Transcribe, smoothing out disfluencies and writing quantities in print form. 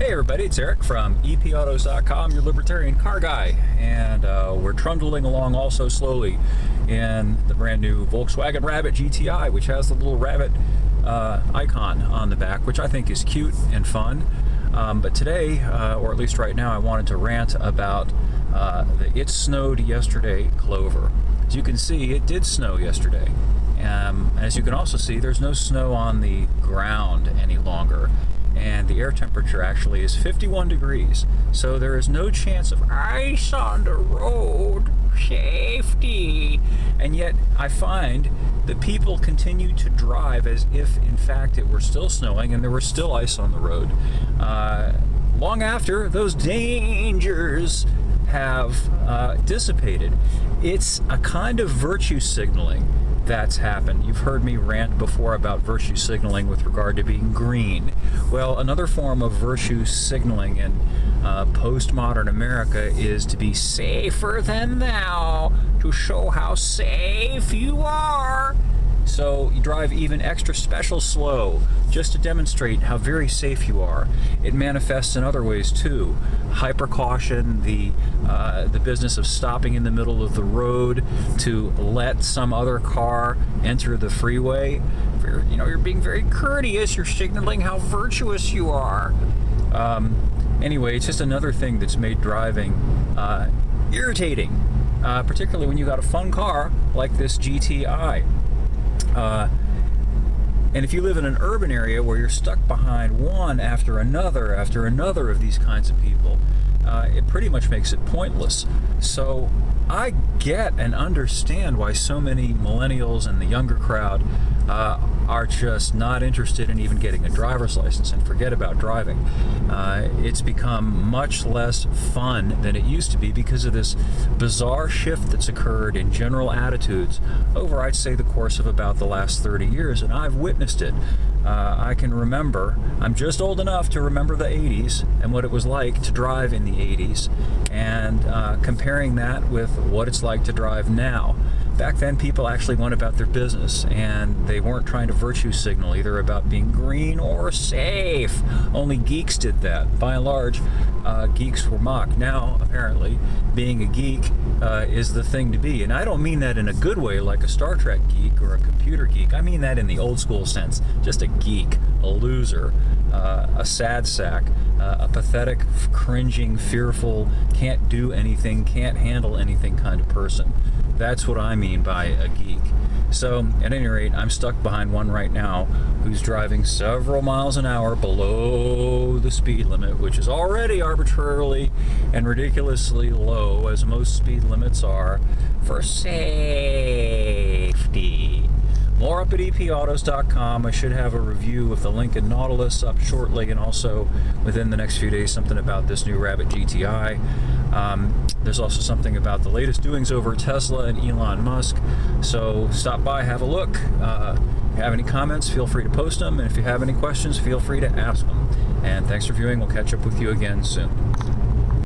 Hey everybody, it's Eric from epautos.com, your libertarian car guy, and we're trundling along also slowly in the brand new Volkswagen Rabbit GTI, which has the little rabbit icon on the back, which I think is cute and fun. But today, or at least right now, I wanted to rant about the "it snowed yesterday" Clover. As you can see, it did snow yesterday. As you can also see, there's no snow on the ground any longer. And the air temperature actually is 51 degrees. So there is no chance of ice on the road, safety. And yet I find that people continue to drive as if in fact it were still snowing and there was still ice on the road. Long after those dangers have dissipated. It's a kind of virtue signaling that's happened. You've heard me rant before about virtue signaling with regard to being green. Well, another form of virtue signaling in postmodern America is to be safer than thou, to show how safe you are. So you drive even extra special slow just to demonstrate how very safe you are. It manifests in other ways too. Hyper caution, the business of stopping in the middle of the road to let some other car enter the freeway. You're being very courteous. You're signaling how virtuous you are. Anyway, it's just another thing that's made driving irritating, particularly when you got a fun car like this GTI. And if you live in an urban area where you're stuck behind one after another of these kinds of people, it pretty much makes it pointless. So I get and understand why so many millennials and the younger crowd are just not interested in even getting a driver's license and forget about driving. It's become much less fun than it used to be because of this bizarre shift that's occurred in general attitudes over, I'd say, the course of about the last 30 years, and I've witnessed it. I can remember, I'm just old enough to remember the 80s and what it was like to drive in the 80s, and comparing that with what it's like to drive now. Back then, people actually went about their business, and they weren't trying to virtue signal either about being green or safe. Only geeks did that. By and large, geeks were mocked. Now, apparently, being a geek is the thing to be. And I don't mean that in a good way, like a Star Trek geek or a computer geek. I mean that in the old school sense. Just a geek, a loser, a sad sack, a pathetic, cringing, fearful, can't do anything, can't handle anything kind of person. That's what I mean by a geek. So, at any rate, I'm stuck behind one right now who's driving several miles an hour below the speed limit, which is already arbitrarily and ridiculously low, as most speed limits are, for safety. More up at epautos.com. I should have a review of the Lincoln Nautilus up shortly, and also within the next few days something about this new Rabbit GTI. There's also something about the latest doings over Tesla and Elon Musk. So stop by, have a look. If you have any comments, feel free to post them. And if you have any questions, feel free to ask them. And thanks for viewing. We'll catch up with you again soon.